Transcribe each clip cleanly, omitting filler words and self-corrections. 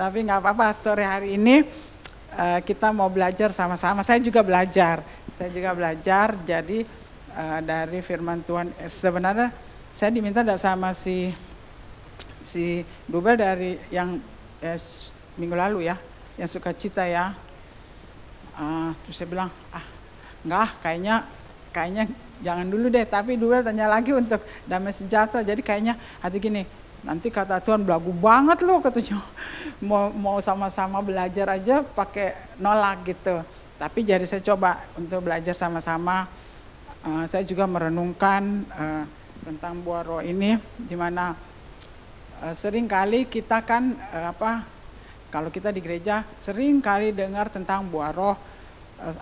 Tapi nggak apa-apa, sore hari ini kita mau belajar sama-sama. Saya juga belajar, jadi dari firman Tuhan. Sebenarnya saya diminta sama si Dubel dari yang minggu lalu ya, yang sukacita ya. Terus saya bilang, enggak, kayaknya jangan dulu deh. Tapi Dubel tanya lagi untuk damai sejahtera. Jadi kayaknya hati gini, nanti kata Tuhan belagu banget loh katanya. Mau sama-sama belajar aja pakai nolak gitu. Tapi jadi saya coba untuk belajar sama-sama. Saya juga merenungkan tentang buah roh ini, dimana sering kali kita kan kalau kita di gereja sering kali dengar tentang buah roh.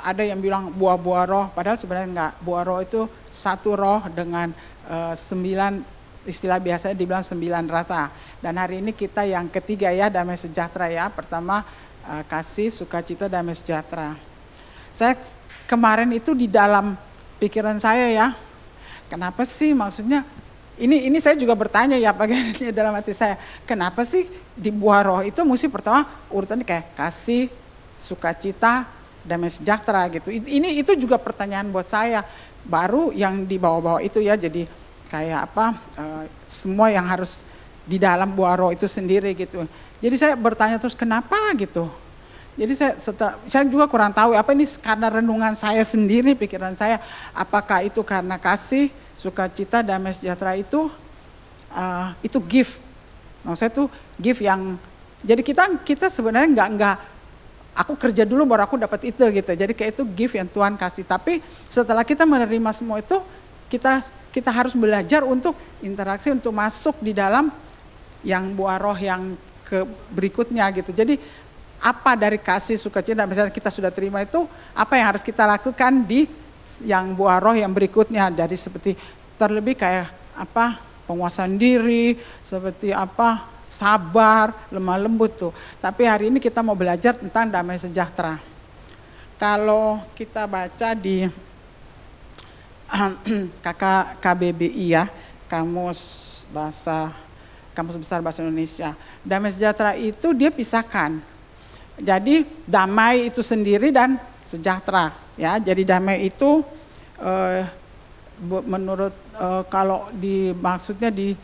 Ada yang bilang buah-buah roh, padahal sebenarnya enggak. Buah roh itu satu roh dengan 9, istilah biasanya dibilang 9 rasa. Dan hari ini kita yang ketiga ya, damai sejahtera ya. Pertama kasih, sukacita, damai sejahtera. Saya kemarin itu di dalam pikiran saya ya, kenapa sih maksudnya, ini saya juga bertanya ya bagiannya dalam hati saya, kenapa sih di buah roh itu mesti pertama urutannya kayak kasih, sukacita, damai sejahtera gitu. Ini itu juga pertanyaan buat saya, baru yang di bawah-bawah itu ya, jadi kayak semua yang harus di dalam buah roh itu sendiri gitu. Jadi saya bertanya terus kenapa gitu. Jadi saya juga kurang tahu apa ini karena renungan saya sendiri, pikiran saya, apakah itu karena kasih, sukacita, damai sejahtera itu gift. Maksudnya itu gift yang, jadi kita sebenarnya enggak aku kerja dulu baru aku dapat itu gitu. Jadi kayak itu gift yang Tuhan kasih. Tapi setelah kita menerima semua itu, kita harus belajar untuk interaksi, untuk masuk di dalam yang buah roh yang berikutnya gitu. Jadi apa dari kasih, sukacita, misalnya kita sudah terima itu, apa yang harus kita lakukan di yang buah roh yang berikutnya. Jadi seperti terlebih kayak penguasaan diri, seperti sabar, lemah lembut tuh. Tapi hari ini kita mau belajar tentang damai sejahtera. Kalau kita baca di KBBI ya, Kamus Besar Bahasa Indonesia, damai sejahtera itu dia pisahkan. Jadi damai itu sendiri dan sejahtera ya. Jadi damai itu menurut kalau maksudnya di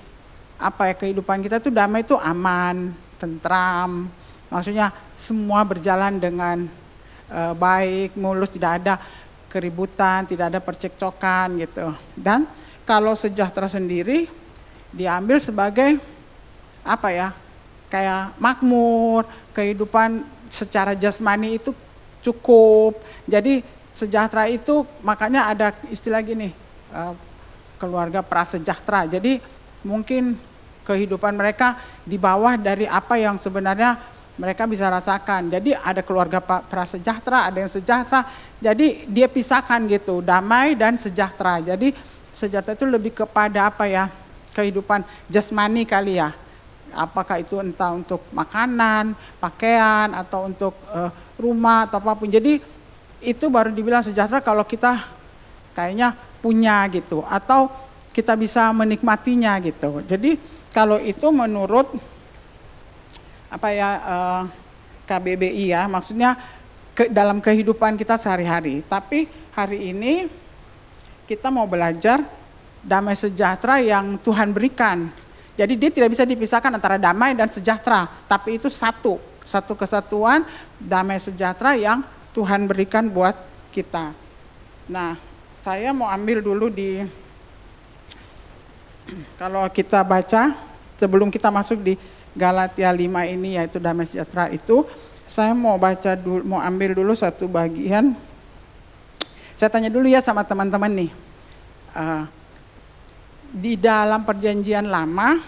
kehidupan kita tuh damai itu aman, tentram. Maksudnya semua berjalan dengan baik, mulus, tidak ada keributan, tidak ada percekcokan gitu. Dan kalau sejahtera sendiri diambil sebagai kayak makmur, kehidupan secara jasmani itu cukup. Jadi sejahtera itu makanya ada istilah gini, keluarga prasejahtera. Jadi mungkin kehidupan mereka di bawah dari apa yang sebenarnya mereka bisa rasakan. Jadi ada keluarga prasejahtera, ada yang sejahtera. Jadi dia pisahkan gitu, damai dan sejahtera. Jadi sejahtera itu lebih kepada kehidupan jasmani kali ya. Apakah itu entah untuk makanan, pakaian, atau untuk rumah atau apapun. Jadi itu baru dibilang sejahtera kalau kita kayaknya punya gitu, atau kita bisa menikmatinya gitu. Jadi kalau itu menurut KBBI ya, maksudnya dalam kehidupan kita sehari-hari. Tapi hari ini kita mau belajar damai sejahtera yang Tuhan berikan. Jadi dia tidak bisa dipisahkan antara damai dan sejahtera, tapi itu satu kesatuan damai sejahtera yang Tuhan berikan buat kita. Nah, saya mau ambil dulu kalau kita baca sebelum kita masuk di Galatia 5 ini, yaitu damai sejahtera itu, saya mau ambil dulu satu bagian. Saya tanya dulu ya sama teman-teman nih. Di dalam perjanjian lama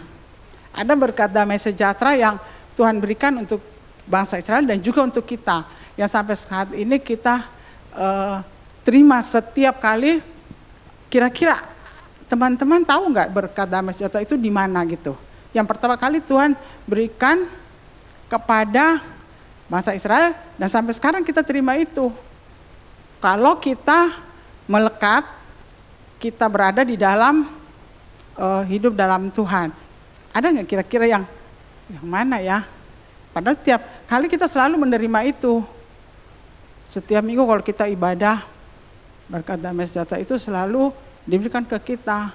ada berkat damai sejahtera yang Tuhan berikan untuk bangsa Israel dan juga untuk kita, yang sampai saat ini kita terima setiap kali. Kira-kira teman-teman tahu nggak berkat damai sejahtera itu di mana gitu? Yang pertama kali Tuhan berikan kepada bangsa Israel dan sampai sekarang kita terima itu. Kalau kita melekat, kita berada di dalam hidup dalam Tuhan. Ada nggak kira-kira yang mana ya? Padahal tiap kali kita selalu menerima itu. Setiap minggu kalau kita ibadah, berkat damai sejahtera itu selalu diberikan ke kita.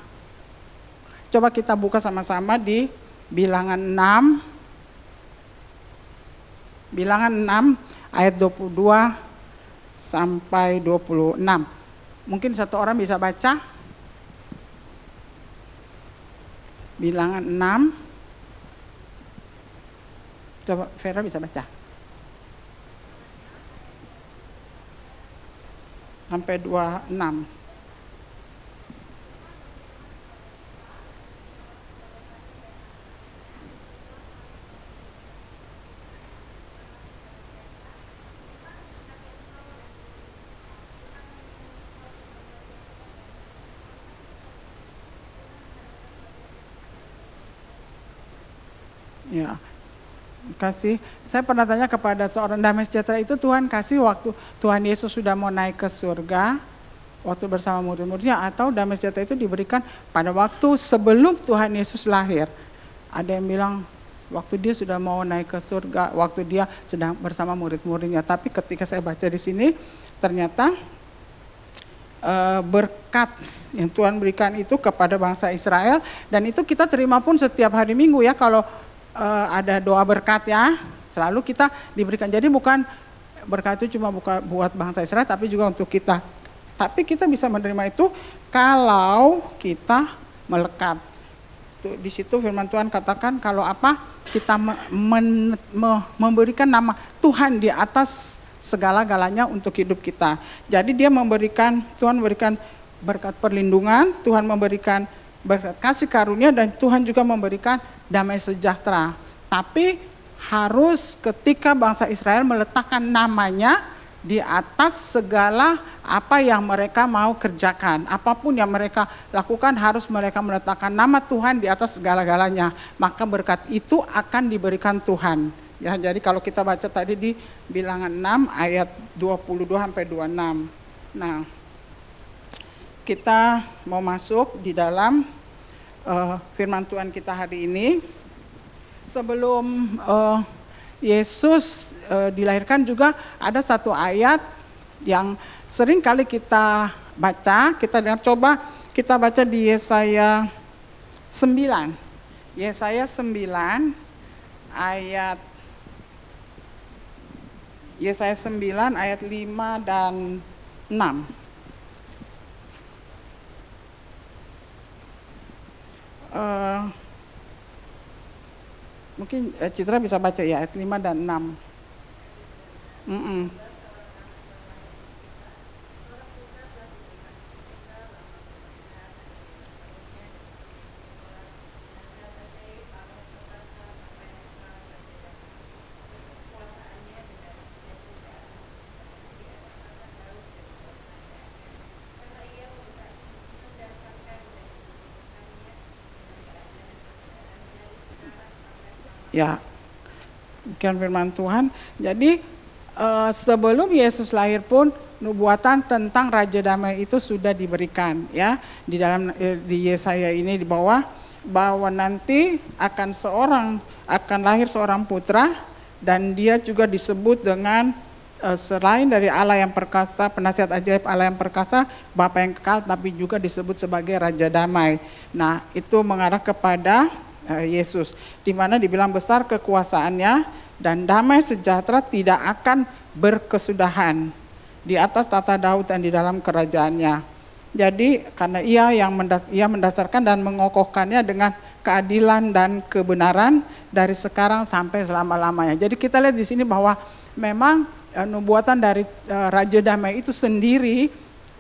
Coba kita buka sama-sama di Bilangan 6. Bilangan 6 ayat 22 sampai 26. Mungkin satu orang bisa baca. Bilangan 6. Coba Vera bisa baca. Sampai 26. Ya, kasih. Saya pernah tanya kepada seorang damai sejahtera itu, Tuhan kasih waktu Tuhan Yesus sudah mau naik ke surga, waktu bersama murid-muridnya, atau damai sejahtera itu diberikan pada waktu sebelum Tuhan Yesus lahir. Ada yang bilang waktu dia sudah mau naik ke surga, waktu dia sedang bersama murid-muridnya. Tapi ketika saya baca di sini, ternyata berkat yang Tuhan berikan itu kepada bangsa Israel, dan itu kita terima pun setiap hari Minggu ya, kalau ada doa berkat ya, selalu kita diberikan. Jadi bukan berkat itu cuma buat bangsa Israel, tapi juga untuk kita. Tapi kita bisa menerima itu kalau kita melekat. Di situ firman Tuhan katakan kalau apa? Kita memberikan nama Tuhan di atas segala-galanya untuk hidup kita. Jadi Tuhan memberikan berkat perlindungan, Tuhan memberikan berkat kasih karunia, dan Tuhan juga memberikan damai sejahtera. Tapi harus ketika bangsa Israel meletakkan namanya di atas segala apa yang mereka mau kerjakan. Apapun yang mereka lakukan harus mereka meletakkan nama Tuhan di atas segala-galanya. Maka berkat itu akan diberikan Tuhan. Ya, jadi kalau kita baca tadi di Bilangan 6 ayat 22 sampai 26. Nah, kita mau masuk di dalam firman Tuhan kita hari ini. Sebelum Yesus dilahirkan juga ada satu ayat yang sering kali kita baca, kita dengar. Coba kita baca di Yesaya 9. Yesaya 9 ayat 5 dan 6. Mungkin Citra bisa baca ya ayat 5 dan 6. Ya, bukan firman Tuhan. Jadi sebelum Yesus lahir pun nubuatan tentang Raja Damai itu sudah diberikan ya. Di dalam di Yesaya ini di bawah, bahwa nanti akan lahir seorang putra, dan dia juga disebut dengan selain dari Allah yang perkasa, penasihat ajaib, Allah yang perkasa, Bapa yang kekal, tapi juga disebut sebagai Raja Damai. Nah, itu mengarah kepada Yesus, di mana dibilang besar kekuasaannya dan damai sejahtera tidak akan berkesudahan di atas tata Daud dan di dalam kerajaannya. Jadi karena ia mendasarkan dan mengokohkannya dengan keadilan dan kebenaran dari sekarang sampai selama-lamanya. Jadi kita lihat di sini bahwa memang nubuatan dari Raja Damai itu sendiri,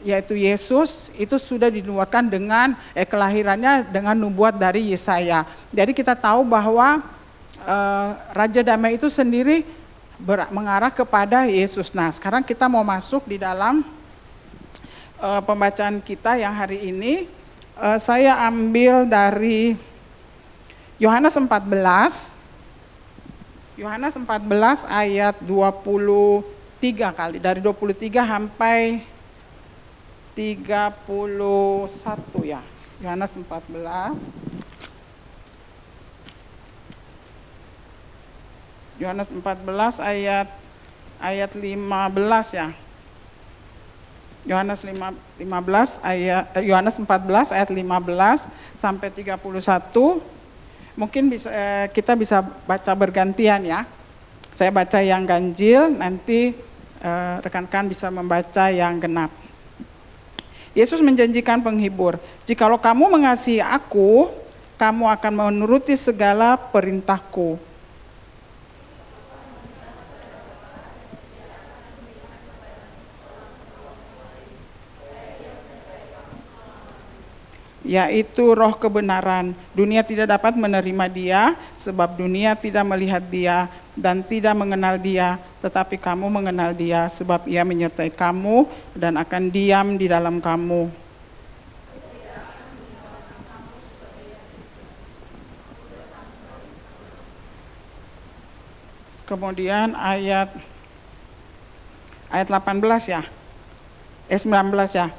yaitu Yesus, itu sudah dinubuatkan dengan kelahirannya dengan nubuat dari Yesaya. Jadi kita tahu bahwa Raja Damai itu sendiri mengarah kepada Yesus. Nah, sekarang kita mau masuk di dalam pembacaan kita yang hari ini. Saya ambil dari Yohanes 14. Yohanes 14 ayat 23 kali, dari 23 sampai 31 ya. Yohanes 14. Yohanes 14 ayat 15 ya. Yohanes 14 ayat 15 sampai 31. Mungkin kita bisa baca bergantian ya. Saya baca yang ganjil, nanti rekan-rekan bisa membaca yang genap. Yesus menjanjikan penghibur, "Jikalau kamu mengasihi aku, kamu akan menuruti segala perintahku." Yaitu roh kebenaran. Dunia tidak dapat menerima dia, sebab dunia tidak melihat dia dan tidak mengenal dia, tetapi kamu mengenal dia, sebab ia menyertai kamu dan akan diam di dalam kamu. Kemudian ayat 18 ya, 19 ya.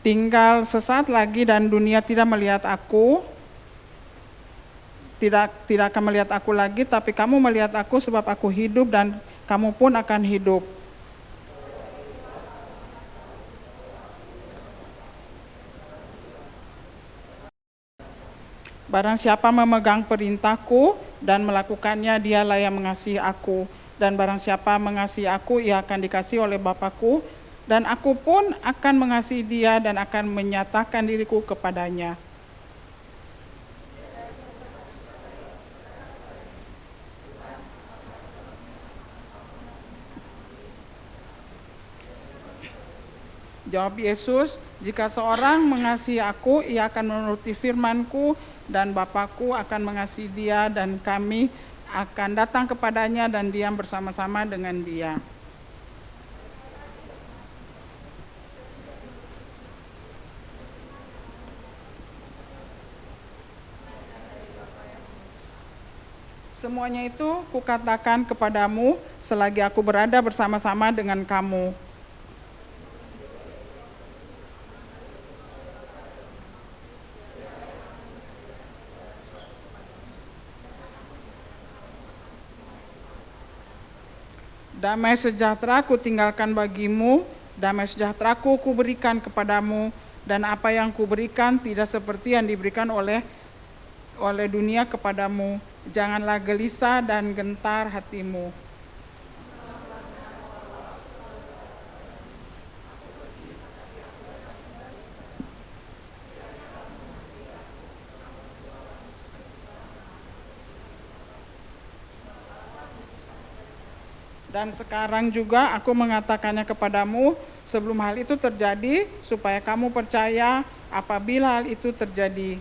"Tinggal sesaat lagi dan dunia tidak melihat aku, tidak akan melihat aku lagi, tapi kamu melihat aku sebab aku hidup dan kamu pun akan hidup." "Barang siapa memegang perintahku dan melakukannya, dialah yang mengasihi aku. Dan barang siapa mengasihi aku, ia akan dikasihi oleh Bapa-Ku, dan aku pun akan mengasihi dia dan akan menyatakan diriku kepadanya." Jawab Yesus, "Jika seorang mengasihi aku, ia akan menuruti firman-Ku, dan Bapa-Ku akan mengasihi dia, dan kami akan datang kepadanya dan diam bersama-sama dengan dia." "Semuanya itu kukatakan kepadamu selagi aku berada bersama-sama dengan kamu." "Damai sejahtera kutinggalkan bagimu, damai sejahtera-Ku kuberikan kepadamu, dan apa yang kuberikan tidak seperti yang diberikan oleh dunia kepadamu. Janganlah gelisah dan gentar hatimu." "Dan sekarang juga aku mengatakannya kepadamu sebelum hal itu terjadi, supaya kamu percaya apabila hal itu terjadi."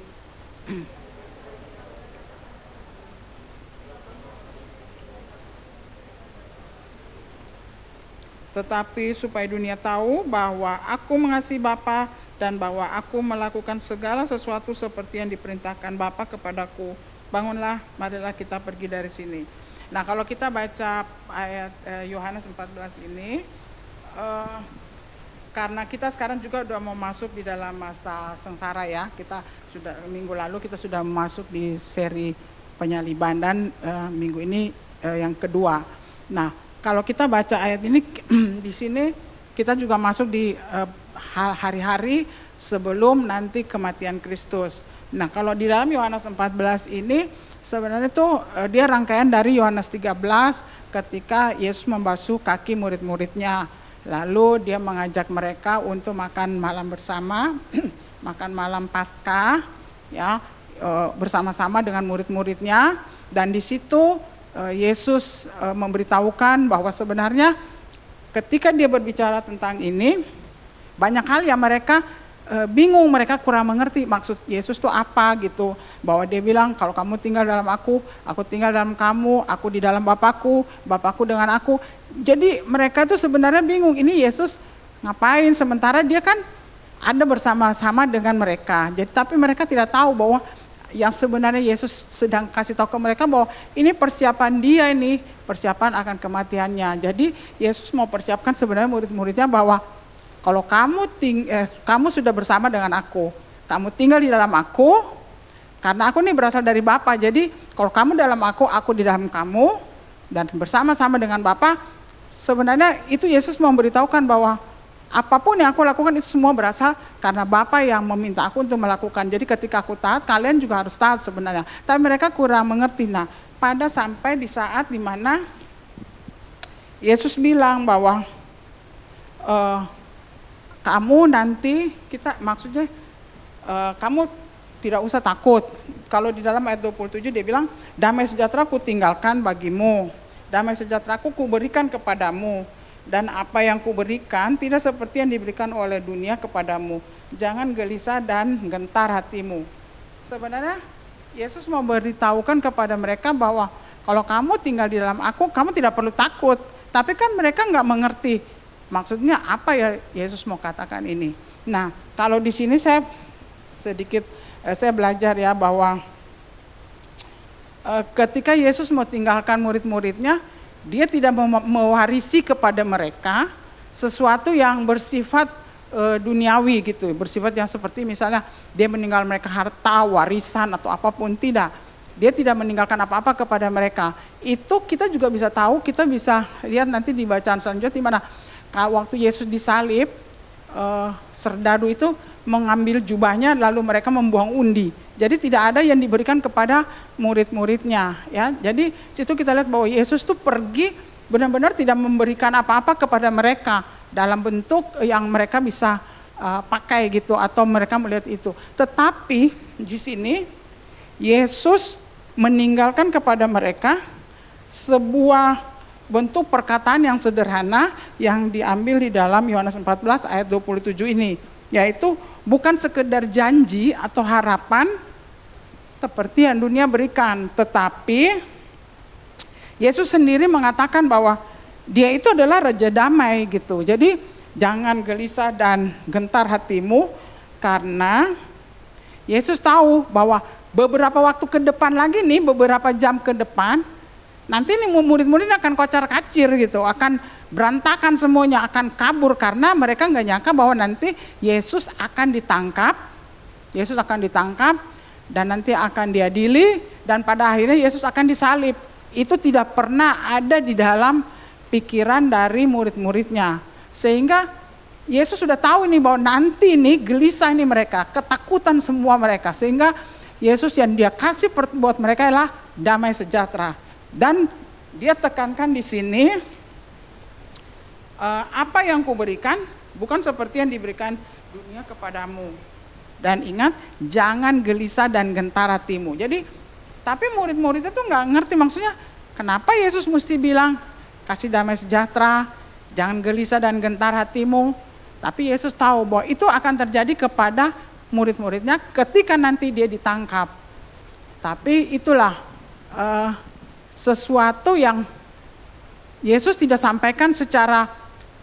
"Tetapi supaya dunia tahu bahwa aku mengasihi Bapa dan bahwa aku melakukan segala sesuatu seperti yang diperintahkan Bapa kepadaku. Bangunlah, marilah kita pergi dari sini." Nah, kalau kita baca ayat Yohanes 14 ini, karena kita sekarang juga sudah mau masuk di dalam masa sengsara ya. Kita sudah minggu lalu kita sudah masuk di seri penyaliban, dan minggu ini yang kedua. Nah, kalau kita baca ayat ini di sini kita juga masuk di hari-hari sebelum nanti kematian Kristus. Nah, kalau di dalam Yohanes 14 ini sebenarnya itu dia rangkaian dari Yohanes 13 ketika Yesus membasuh kaki murid-muridnya. Lalu dia mengajak mereka untuk makan malam bersama, makan malam Paskah ya, bersama-sama dengan murid-muridnya. Dan di situ Yesus memberitahukan bahwa sebenarnya ketika dia berbicara tentang ini, banyak hal yang mereka bingung, mereka kurang mengerti maksud Yesus itu apa gitu. Bahwa dia bilang, "Kalau kamu tinggal dalam aku tinggal dalam kamu, aku di dalam Bapakku, Bapakku dengan aku." Jadi mereka itu sebenarnya bingung, ini Yesus ngapain, sementara dia kan ada bersama-sama dengan mereka. Jadi tapi mereka tidak tahu bahwa yang sebenarnya Yesus sedang kasih tahu ke mereka bahwa ini persiapan dia, ini persiapan akan kematiannya. Jadi Yesus mau persiapkan sebenarnya murid-muridnya bahwa kalau kamu sudah bersama dengan aku, kamu tinggal di dalam aku, karena aku ini berasal dari Bapa. Jadi kalau kamu dalam aku di dalam kamu, dan bersama-sama dengan Bapa. Sebenarnya itu Yesus memberitahukan bahwa apapun yang aku lakukan itu semua berasal karena Bapa yang meminta aku untuk melakukan. Jadi ketika aku taat, kalian juga harus taat sebenarnya. Tapi mereka kurang mengerti. Nah, pada sampai di saat dimana Yesus bilang bahwa kamu nanti, kamu tidak usah takut. Kalau di dalam ayat 27 dia bilang, damai sejahtera ku tinggalkan bagimu. Damai sejahtera ku berikan kepadamu. Dan apa yang kuberikan tidak seperti yang diberikan oleh dunia kepadamu. Jangan gelisah dan gentar hatimu. Sebenarnya Yesus memberitahukan kepada mereka bahwa kalau kamu tinggal di dalam aku, kamu tidak perlu takut. Tapi kan mereka nggak mengerti maksudnya apa ya Yesus mau katakan ini. Nah, kalau di sini saya belajar ya bahwa ketika Yesus mau tinggalkan murid-muridnya, dia tidak mewarisi kepada mereka sesuatu yang bersifat duniawi gitu, bersifat yang seperti misalnya dia meninggal mereka harta, warisan atau apapun, tidak. Dia tidak meninggalkan apa-apa kepada mereka. Itu kita juga bisa tahu, kita bisa lihat nanti di bacaan selanjutnya di mana waktu Yesus disalib, serdadu itu mengambil jubahnya lalu mereka membuang undi. Jadi tidak ada yang diberikan kepada murid-muridnya ya. Jadi situ kita lihat bahwa Yesus tuh pergi benar-benar tidak memberikan apa-apa kepada mereka dalam bentuk yang mereka bisa pakai gitu atau mereka melihat itu. Tetapi di sini Yesus meninggalkan kepada mereka sebuah bentuk perkataan yang sederhana yang diambil di dalam Yohanes 14 ayat 27 ini, yaitu bukan sekedar janji atau harapan seperti yang dunia berikan, tetapi Yesus sendiri mengatakan bahwa dia itu adalah Raja Damai gitu. Jadi jangan gelisah dan gentar hatimu, karena Yesus tahu bahwa beberapa waktu ke depan lagi nih, beberapa jam ke depan, nanti nih murid-muridnya akan kocar-kacir gitu, akan berantakan semuanya, akan kabur karena mereka nggak nyangka bahwa nanti Yesus akan ditangkap dan nanti akan diadili dan pada akhirnya Yesus akan disalib. Itu tidak pernah ada di dalam pikiran dari murid-muridnya, sehingga Yesus sudah tahu ini bahwa nanti nih gelisah ini mereka, ketakutan semua mereka, sehingga Yesus yang dia kasih buat mereka adalah damai sejahtera. Dan dia tekankan di sini, apa yang kuberikan bukan seperti yang diberikan dunia kepadamu. Dan ingat, jangan gelisah dan gentar hatimu. Jadi, tapi murid-murid itu nggak ngerti maksudnya, kenapa Yesus mesti bilang kasih damai sejahtera, jangan gelisah dan gentar hatimu. Tapi Yesus tahu bahwa itu akan terjadi kepada murid-muridnya ketika nanti dia ditangkap. Tapi itulah sesuatu yang Yesus tidak sampaikan secara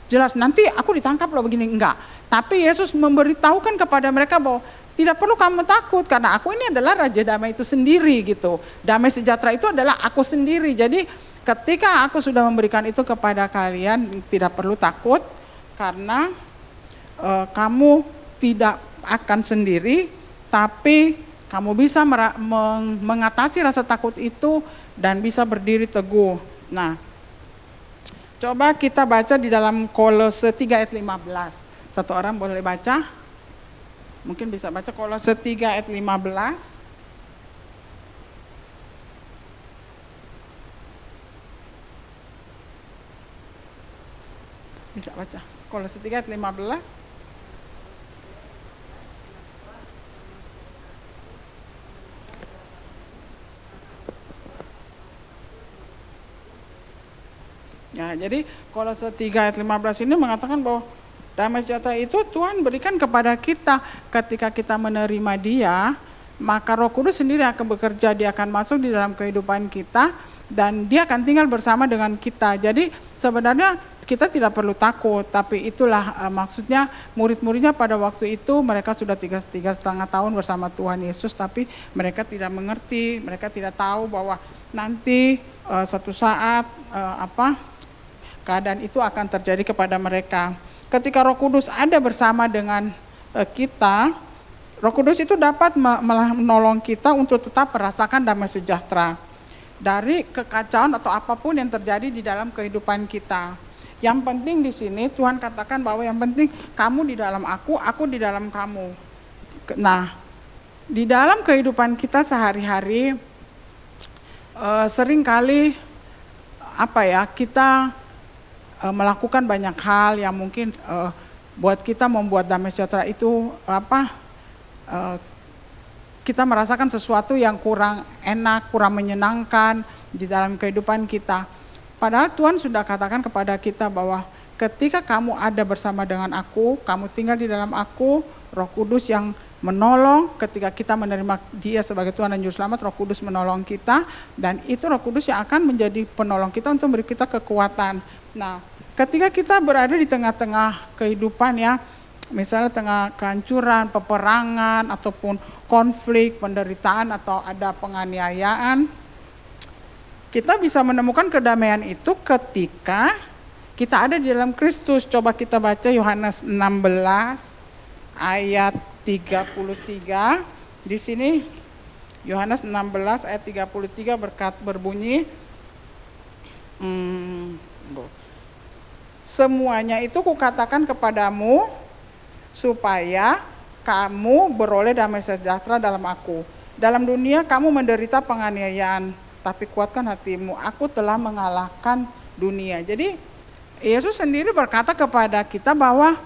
jelas, nanti aku ditangkap loh begini, enggak. Tapi Yesus memberitahukan kepada mereka bahwa tidak perlu kamu takut karena aku ini adalah Raja Damai itu sendiri gitu. Damai sejahtera itu adalah aku sendiri. Jadi ketika aku sudah memberikan itu kepada kalian, tidak perlu takut karena kamu tidak akan sendiri, tapi kamu bisa mengatasi rasa takut itu dan bisa berdiri teguh. Nah, coba kita baca di dalam Kolose 3 ayat 15. Satu orang boleh baca? Mungkin bisa baca Kolose 3 ayat 15. Bisa baca Kolose 3 ayat 15. Ya, jadi Kolose 3 ayat 15 ini mengatakan bahwa damai sejahtera itu Tuhan berikan kepada kita ketika kita menerima Dia, maka Roh Kudus sendiri akan bekerja, Dia akan masuk di dalam kehidupan kita dan Dia akan tinggal bersama dengan kita. Jadi sebenarnya kita tidak perlu takut, tapi itulah maksudnya murid-muridnya pada waktu itu mereka sudah 3,5 tahun bersama Tuhan Yesus, tapi mereka tidak mengerti, mereka tidak tahu bahwa nanti satu saat keadaan itu akan terjadi kepada mereka. Ketika Roh Kudus ada bersama dengan kita, Roh Kudus itu dapat menolong kita untuk tetap merasakan damai sejahtera. dari kekacauan atau apapun yang terjadi di dalam kehidupan kita. Yang penting di sini Tuhan katakan bahwa yang penting kamu di dalam aku di dalam kamu. Nah, di dalam kehidupan kita sehari-hari seringkali kita melakukan banyak hal yang mungkin buat kita membuat damai sejahtera itu kita merasakan sesuatu yang kurang enak, kurang menyenangkan di dalam kehidupan kita. Padahal Tuhan sudah katakan kepada kita bahwa ketika kamu ada bersama dengan aku, kamu tinggal di dalam aku, Roh Kudus yang menolong. Ketika kita menerima Dia sebagai Tuhan dan Juru Selamat, Roh Kudus menolong kita, dan itu Roh Kudus yang akan menjadi penolong kita untuk memberi kita kekuatan. Nah, ketika kita berada di tengah-tengah kehidupan ya, misalnya tengah kehancuran, peperangan, ataupun konflik, penderitaan, atau ada penganiayaan, kita bisa menemukan kedamaian itu ketika kita ada di dalam Kristus. Coba kita baca Yohanes 16 ayat 33. Di sini Yohanes 16 ayat 33 berbunyi, semuanya itu kukatakan kepadamu supaya kamu beroleh damai sejahtera dalam aku. Dalam dunia kamu menderita penganiayaan, tapi kuatkan hatimu, aku telah mengalahkan dunia. Jadi Yesus sendiri berkata kepada kita bahwa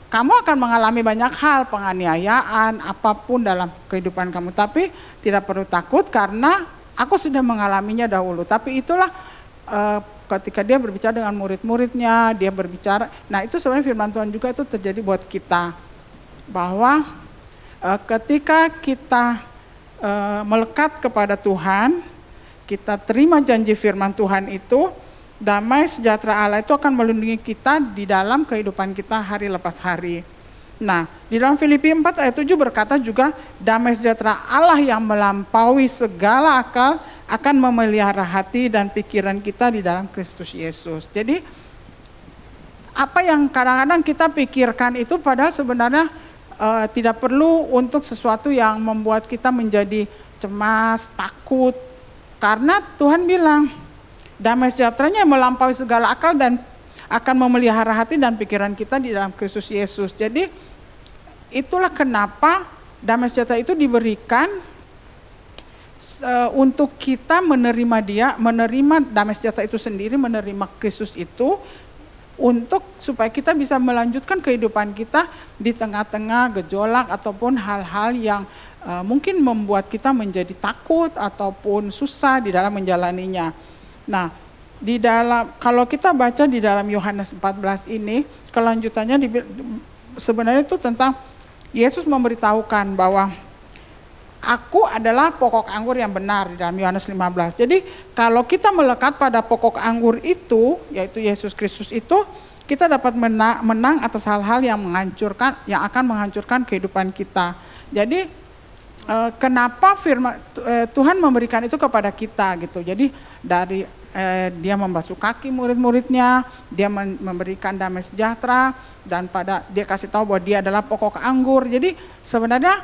kamu akan mengalami banyak hal, penganiayaan, apapun dalam kehidupan kamu. Tapi tidak perlu takut karena aku sudah mengalaminya dahulu. Tapi itulah ketika dia berbicara dengan murid-muridnya, dia berbicara. Nah itu sebenarnya firman Tuhan juga itu terjadi buat kita. Bahwa ketika kita melekat kepada Tuhan, kita terima janji firman Tuhan itu, damai sejahtera Allah itu akan melindungi kita di dalam kehidupan kita hari lepas hari. Nah, di dalam Filipi 4 ayat 7 berkata juga, damai sejahtera Allah yang melampaui segala akal akan memelihara hati dan pikiran kita di dalam Kristus Yesus. Jadi, apa yang kadang-kadang kita pikirkan itu padahal sebenarnya tidak perlu untuk sesuatu yang membuat kita menjadi cemas, takut. Karena Tuhan bilang, damai sejahteranya melampaui segala akal dan akan memelihara hati dan pikiran kita di dalam Kristus Yesus. Jadi itulah kenapa damai sejahtera itu diberikan untuk kita menerima Dia, menerima damai sejahtera itu sendiri, menerima Kristus itu, untuk supaya kita bisa melanjutkan kehidupan kita di tengah-tengah gejolak ataupun hal-hal yang mungkin membuat kita menjadi takut ataupun susah di dalam menjalaninya. Nah, di dalam kalau kita baca di dalam Yohanes 14 ini, kelanjutannya sebenarnya itu tentang Yesus memberitahukan bahwa aku adalah pokok anggur yang benar di dalam Yohanes 15. Jadi kalau kita melekat pada pokok anggur itu, yaitu Yesus Kristus itu, kita dapat menang atas hal-hal yang akan menghancurkan kehidupan kita. Jadi kenapa Tuhan memberikan itu kepada kita gitu. Jadi dari dia membasuh kaki murid-muridnya, dia memberikan damai sejahtera, dan dia kasih tahu bahwa dia adalah pokok anggur. Jadi sebenarnya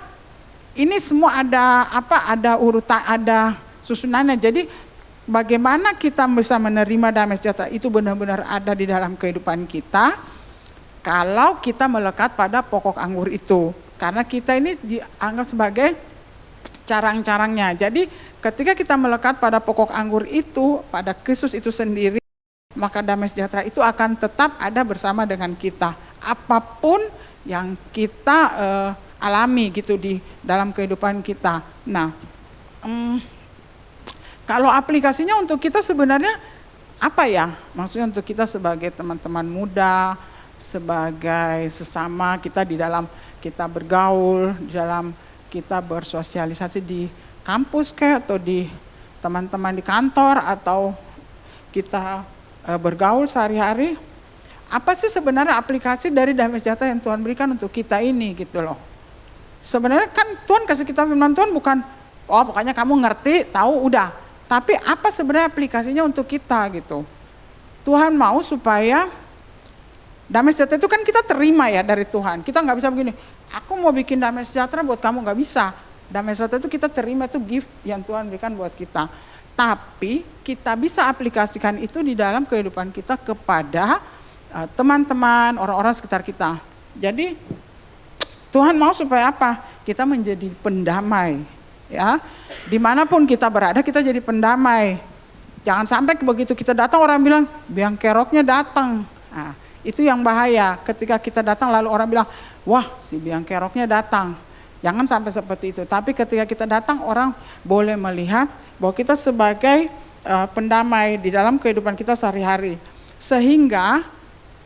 ini semua ada urutan, ada susunannya. Jadi bagaimana kita bisa menerima damai sejahtera itu benar-benar ada di dalam kehidupan kita kalau kita melekat pada pokok anggur itu. Karena kita ini dianggap sebagai carang-carangnya. Jadi ketika kita melekat pada pokok anggur itu, pada Kristus itu sendiri, maka damai sejahtera itu akan tetap ada bersama dengan kita. Apapun yang kita alami gitu di dalam kehidupan kita. Nah, kalau aplikasinya untuk kita sebenarnya apa ya? Maksudnya untuk kita sebagai teman-teman muda, sebagai sesama kita di dalam kita bergaul, di dalam kita bersosialisasi di kampus kayak atau di teman-teman di kantor atau kita bergaul sehari-hari. Apa sih sebenarnya aplikasi dari damai sejahtera yang Tuhan berikan untuk kita ini gitu loh. Sebenarnya kan Tuhan kasih kita firman Tuhan bukan, oh pokoknya kamu ngerti, tahu udah. Tapi apa sebenarnya aplikasinya untuk kita gitu. Tuhan mau supaya damai sejahtera itu kan kita terima ya dari Tuhan. Kita nggak bisa begini, aku mau bikin damai sejahtera buat kamu, nggak bisa. Damai sejahtera itu kita terima, itu gift yang Tuhan berikan buat kita. tapi kita bisa aplikasikan itu di dalam kehidupan kita kepada teman-teman, orang-orang sekitar kita. Jadi Tuhan mau supaya apa? Kita menjadi pendamai, ya. Dimanapun kita berada, kita jadi pendamai. Jangan sampai begitu kita datang orang bilang, biang keroknya datang. Nah, itu yang bahaya. Ketika kita datang lalu orang bilang, wah si biang keroknya datang. Jangan sampai seperti itu. Tapi ketika kita datang, orang boleh melihat bahwa kita sebagai pendamai di dalam kehidupan kita sehari-hari. Sehingga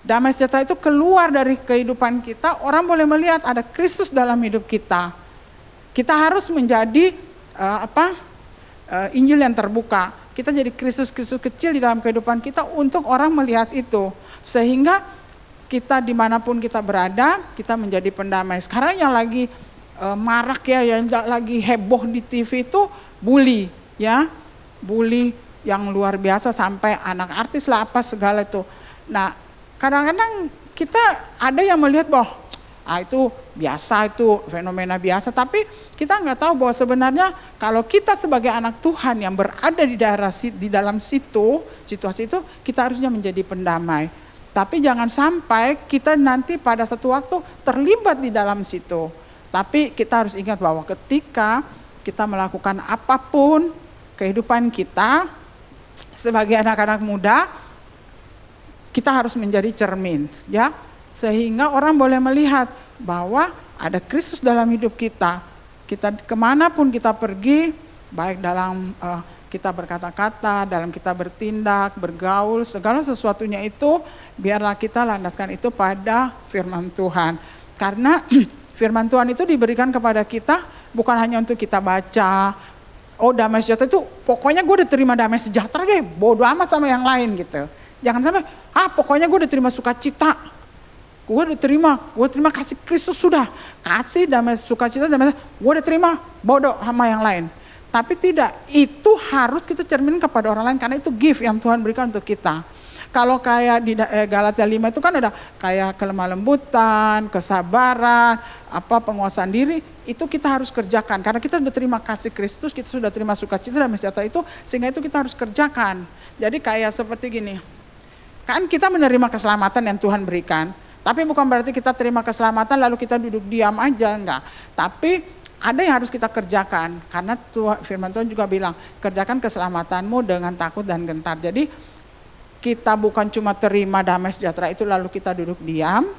damai sejahtera itu keluar dari kehidupan kita, orang boleh melihat ada Kristus dalam hidup kita. Kita harus menjadi Injil yang terbuka. Kita jadi Kristus-Kristus kecil di dalam kehidupan kita untuk orang melihat itu. Sehingga kita dimanapun kita berada, kita menjadi pendamai. Sekarang yang lagi marak ya, yang lagi heboh di TV itu bully, ya, bully yang luar biasa sampai anak artis lah apa segala itu. Nah, kadang-kadang kita ada yang melihat bahwa itu biasa, itu fenomena biasa, tapi kita nggak tahu bahwa sebenarnya kalau kita sebagai anak Tuhan yang berada di dalam situasi itu, kita harusnya menjadi pendamai. Tapi jangan sampai kita nanti pada satu waktu terlibat di dalam situ. Tapi kita harus ingat bahwa ketika kita melakukan apapun kehidupan kita sebagai anak-anak muda, kita harus menjadi cermin, ya, sehingga orang boleh melihat bahwa ada Kristus dalam hidup kita. Kita kemanapun kita pergi, baik dalam kita berkata-kata, dalam kita bertindak, bergaul, segala sesuatunya itu biarlah kita landaskan itu pada firman Tuhan. Karena firman Tuhan itu diberikan kepada kita bukan hanya untuk kita baca, oh damai sejahtera itu pokoknya gue udah terima damai sejahtera deh, bodo amat sama yang lain gitu. Jangan sampai, pokoknya gue udah terima sukacita, gue terima kasih Kristus sudah, kasih damai sukacita, gue udah terima, bodoh sama yang lain. Tapi tidak, itu harus kita cermin kepada orang lain karena itu gift yang Tuhan berikan untuk kita. Kalau kayak di Galatia 5 itu kan ada kayak kelemah lembutan, kesabaran, penguasaan diri, itu kita harus kerjakan. Karena kita sudah terima kasih Kristus, kita sudah terima sukacita dan sejahtera itu, sehingga itu kita harus kerjakan. Jadi kayak seperti gini, kan kita menerima keselamatan yang Tuhan berikan, tapi bukan berarti kita terima keselamatan lalu kita duduk diam aja, enggak. Tapi ada yang harus kita kerjakan, karena firman Tuhan juga bilang, kerjakan keselamatanmu dengan takut dan gentar. Jadi kita bukan cuma terima damai sejahtera itu lalu kita duduk diam,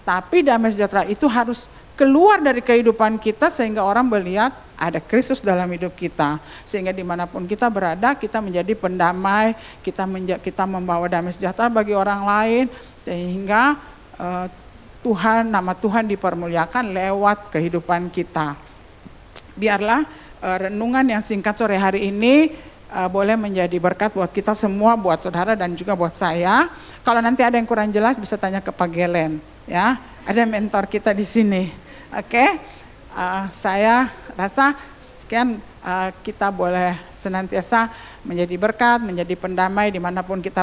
tapi damai sejahtera itu harus keluar dari kehidupan kita sehingga orang melihat ada Kristus dalam hidup kita. Sehingga dimanapun kita berada, kita menjadi pendamai, kita membawa damai sejahtera bagi orang lain, sehingga nama Tuhan dipermuliakan lewat kehidupan kita. Biarlah renungan yang singkat sore hari ini boleh menjadi berkat buat kita semua, buat saudara dan juga buat saya. Kalau nanti ada yang kurang jelas bisa tanya ke Pak Gelen, ya. Ada mentor kita di sini. Oke. Saya rasa sekian, kita boleh senantiasa menjadi berkat, menjadi pendamai dimanapun kita